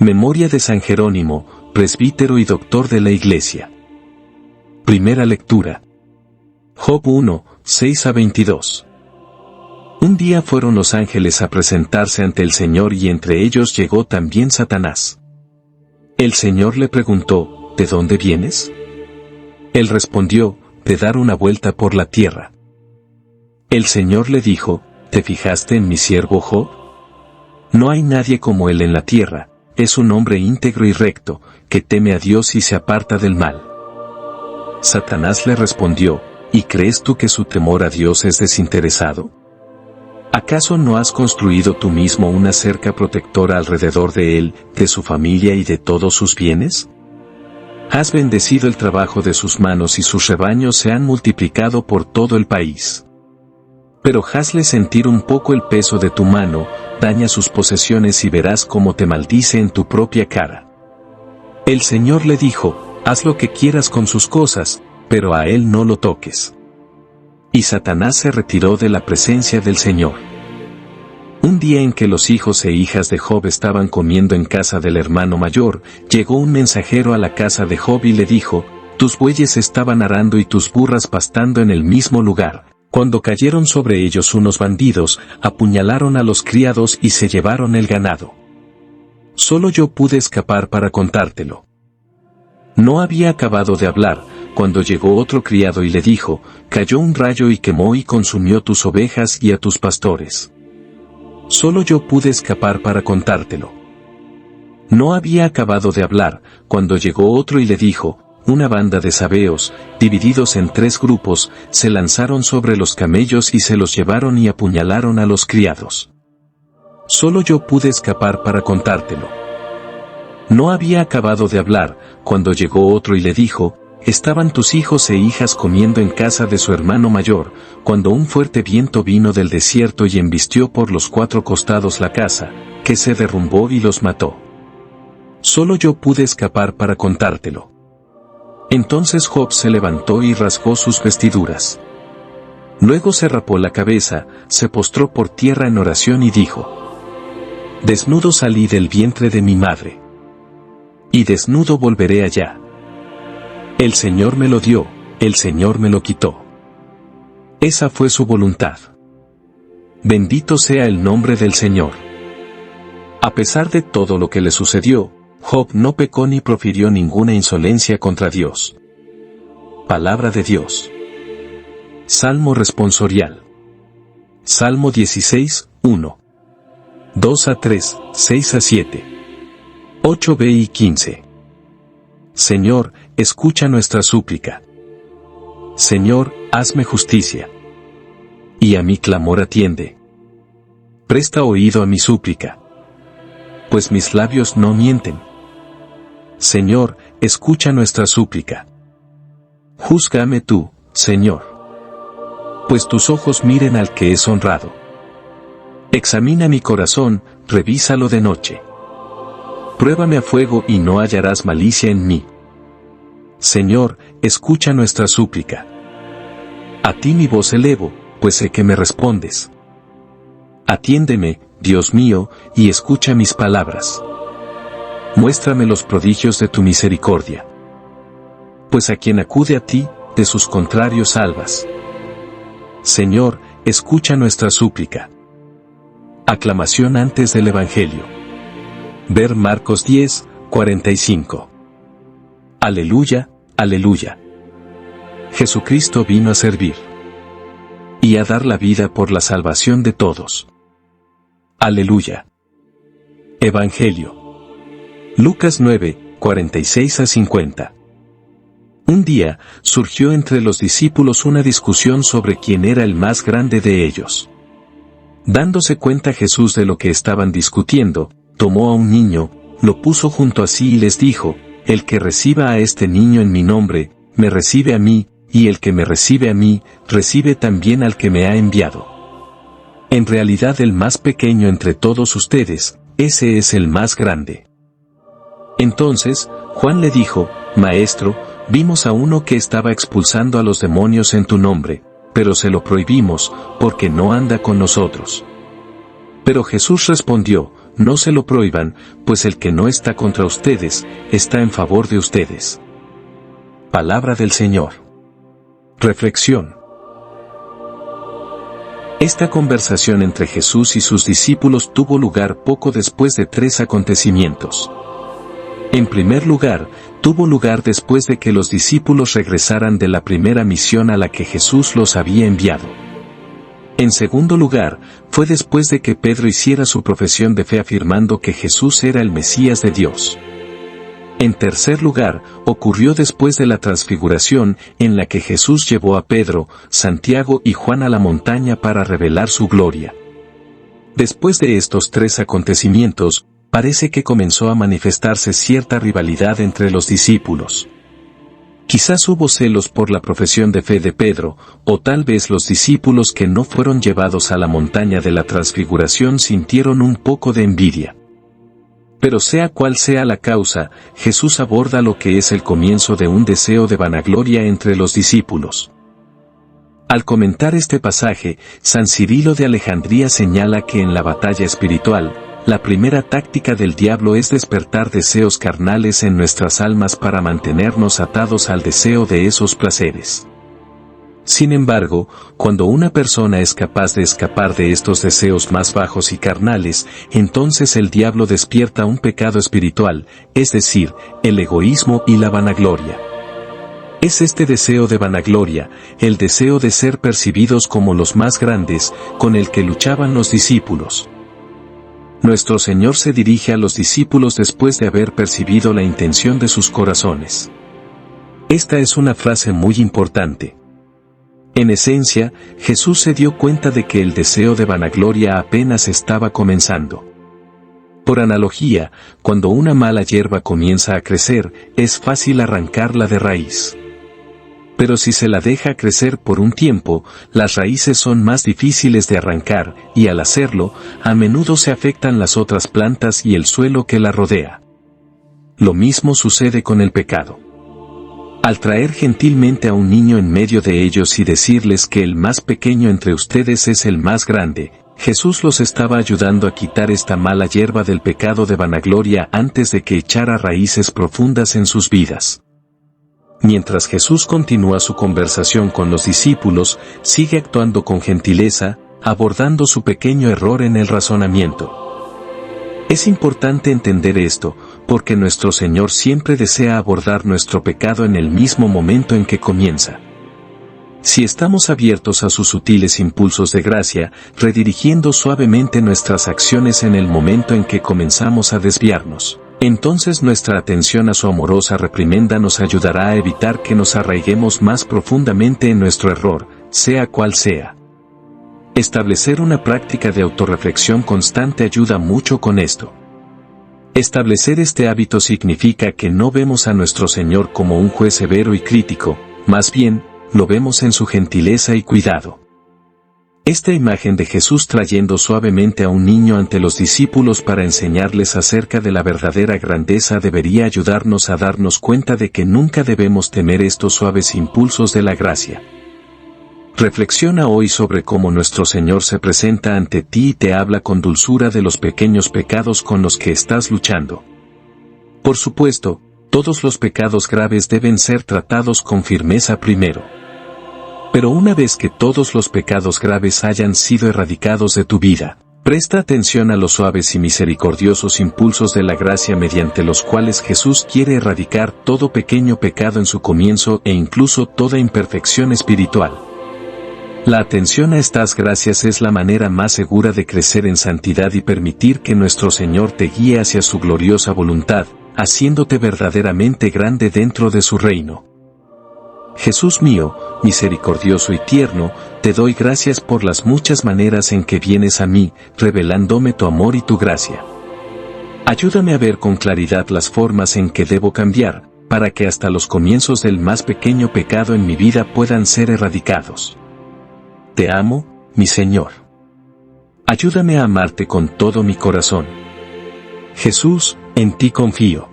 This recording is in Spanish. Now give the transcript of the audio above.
Memoria de San Jerónimo, presbítero y doctor de la Iglesia. Primera lectura. Job 1, 6-22. Un día fueron los ángeles a presentarse ante el Señor y entre ellos llegó también Satanás. El Señor le preguntó, ¿de dónde vienes? Él respondió, de dar una vuelta por la tierra. El Señor le dijo, ¿te fijaste en mi siervo Job? No hay nadie como él en la tierra, es un hombre íntegro y recto, que teme a Dios y se aparta del mal. Satanás le respondió, ¿y crees tú que su temor a Dios es desinteresado? ¿Acaso no has construido tú mismo una cerca protectora alrededor de él, de su familia y de todos sus bienes? Has bendecido el trabajo de sus manos y sus rebaños se han multiplicado por todo el país. Pero hazle sentir un poco el peso de tu mano, daña sus posesiones y verás cómo te maldice en tu propia cara. El Señor le dijo, haz lo que quieras con sus cosas, pero a él no lo toques. Y Satanás se retiró de la presencia del Señor. Un día en que los hijos e hijas de Job estaban comiendo en casa del hermano mayor, llegó un mensajero a la casa de Job y le dijo, tus bueyes estaban arando y tus burras pastando en el mismo lugar. Cuando cayeron sobre ellos unos bandidos, apuñalaron a los criados y se llevaron el ganado. Solo yo pude escapar para contártelo. No había acabado de hablar, cuando llegó otro criado y le dijo, cayó un rayo y quemó y consumió tus ovejas y a tus pastores. Solo yo pude escapar para contártelo. No había acabado de hablar, cuando llegó otro y le dijo, una banda de sabeos, divididos en 3 grupos, se lanzaron sobre los camellos y se los llevaron y apuñalaron a los criados. Solo yo pude escapar para contártelo. No había acabado de hablar, cuando llegó otro y le dijo, estaban tus hijos e hijas comiendo en casa de su hermano mayor, cuando un fuerte viento vino del desierto y embistió por los 4 costados la casa, que se derrumbó y los mató. Solo yo pude escapar para contártelo. Entonces Job se levantó y rasgó sus vestiduras. Luego se rapó la cabeza, se postró por tierra en oración y dijo, desnudo salí del vientre de mi madre. Y desnudo volveré allá. El Señor me lo dio, el Señor me lo quitó. Esa fue su voluntad. Bendito sea el nombre del Señor. A pesar de todo lo que le sucedió, Job no pecó ni profirió ninguna insolencia contra Dios. Palabra de Dios. Salmo responsorial. Salmo 16, 1. 2-3, 6-7. 8b y 15. Señor, escucha nuestra súplica. Señor, hazme justicia. Y a mi clamor atiende. Presta oído a mi súplica. Pues mis labios no mienten. Señor, escucha nuestra súplica. Júzgame tú, Señor. Pues tus ojos miren al que es honrado. Examina mi corazón, revísalo de noche. Pruébame a fuego y no hallarás malicia en mí. Señor, escucha nuestra súplica. A ti mi voz elevo, pues sé que me respondes. Atiéndeme, Dios mío, y escucha mis palabras. Muéstrame los prodigios de tu misericordia. Pues a quien acude a ti, de sus contrarios salvas. Señor, escucha nuestra súplica. Aclamación antes del Evangelio. Ver Marcos 10, 45. Aleluya, aleluya. Jesucristo vino a servir y a dar la vida por la salvación de todos. Aleluya. Evangelio. Lucas 9, 46-50. Un día, surgió entre los discípulos una discusión sobre quién era el más grande de ellos. Dándose cuenta Jesús de lo que estaban discutiendo, tomó a un niño, lo puso junto a sí y les dijo, el que reciba a este niño en mi nombre, me recibe a mí, y el que me recibe a mí, recibe también al que me ha enviado. En realidad el más pequeño entre todos ustedes, ese es el más grande. Entonces, Juan le dijo, Maestro, vimos a uno que estaba expulsando a los demonios en tu nombre, pero se lo prohibimos, porque no anda con nosotros. Pero Jesús respondió, no se lo prohíban, pues el que no está contra ustedes, está en favor de ustedes. Palabra del Señor. Reflexión. Esta conversación entre Jesús y sus discípulos tuvo lugar poco después de 3 acontecimientos. En primer lugar, tuvo lugar después de que los discípulos regresaran de la primera misión a la que Jesús los había enviado. En segundo lugar, fue después de que Pedro hiciera su profesión de fe afirmando que Jesús era el Mesías de Dios. En tercer lugar, ocurrió después de la transfiguración, en la que Jesús llevó a Pedro, Santiago y Juan a la montaña para revelar su gloria. Después de estos 3 acontecimientos, parece que comenzó a manifestarse cierta rivalidad entre los discípulos. Quizás hubo celos por la profesión de fe de Pedro, o tal vez los discípulos que no fueron llevados a la montaña de la transfiguración sintieron un poco de envidia. Pero sea cual sea la causa, Jesús aborda lo que es el comienzo de un deseo de vanagloria entre los discípulos. Al comentar este pasaje, San Cirilo de Alejandría señala que en la batalla espiritual, la primera táctica del diablo es despertar deseos carnales en nuestras almas para mantenernos atados al deseo de esos placeres. Sin embargo, cuando una persona es capaz de escapar de estos deseos más bajos y carnales, entonces el diablo despierta un pecado espiritual, es decir, el egoísmo y la vanagloria. Es este deseo de vanagloria, el deseo de ser percibidos como los más grandes, con el que luchaban los discípulos. Nuestro Señor se dirige a los discípulos después de haber percibido la intención de sus corazones. Esta es una frase muy importante. En esencia, Jesús se dio cuenta de que el deseo de vanagloria apenas estaba comenzando. Por analogía, cuando una mala hierba comienza a crecer, es fácil arrancarla de raíz. Pero si se la deja crecer por un tiempo, las raíces son más difíciles de arrancar, y al hacerlo, a menudo se afectan las otras plantas y el suelo que la rodea. Lo mismo sucede con el pecado. Al traer gentilmente a un niño en medio de ellos y decirles que el más pequeño entre ustedes es el más grande, Jesús los estaba ayudando a quitar esta mala hierba del pecado de vanagloria antes de que echara raíces profundas en sus vidas. Mientras Jesús continúa su conversación con los discípulos, sigue actuando con gentileza, abordando su pequeño error en el razonamiento. Es importante entender esto, porque nuestro Señor siempre desea abordar nuestro pecado en el mismo momento en que comienza. Si estamos abiertos a sus sutiles impulsos de gracia, redirigiendo suavemente nuestras acciones en el momento en que comenzamos a desviarnos, entonces nuestra atención a su amorosa reprimenda nos ayudará a evitar que nos arraiguemos más profundamente en nuestro error, sea cual sea. Establecer una práctica de autorreflexión constante ayuda mucho con esto. Establecer este hábito significa que no vemos a nuestro Señor como un juez severo y crítico, más bien, lo vemos en su gentileza y cuidado. Esta imagen de Jesús trayendo suavemente a un niño ante los discípulos para enseñarles acerca de la verdadera grandeza debería ayudarnos a darnos cuenta de que nunca debemos temer estos suaves impulsos de la gracia. Reflexiona hoy sobre cómo nuestro Señor se presenta ante ti y te habla con dulzura de los pequeños pecados con los que estás luchando. Por supuesto, todos los pecados graves deben ser tratados con firmeza primero. Pero una vez que todos los pecados graves hayan sido erradicados de tu vida, presta atención a los suaves y misericordiosos impulsos de la gracia mediante los cuales Jesús quiere erradicar todo pequeño pecado en su comienzo e incluso toda imperfección espiritual. La atención a estas gracias es la manera más segura de crecer en santidad y permitir que nuestro Señor te guíe hacia su gloriosa voluntad, haciéndote verdaderamente grande dentro de su reino. Jesús mío, misericordioso y tierno, te doy gracias por las muchas maneras en que vienes a mí, revelándome tu amor y tu gracia. Ayúdame a ver con claridad las formas en que debo cambiar, para que hasta los comienzos del más pequeño pecado en mi vida puedan ser erradicados. Te amo, mi Señor. Ayúdame a amarte con todo mi corazón. Jesús, en ti confío.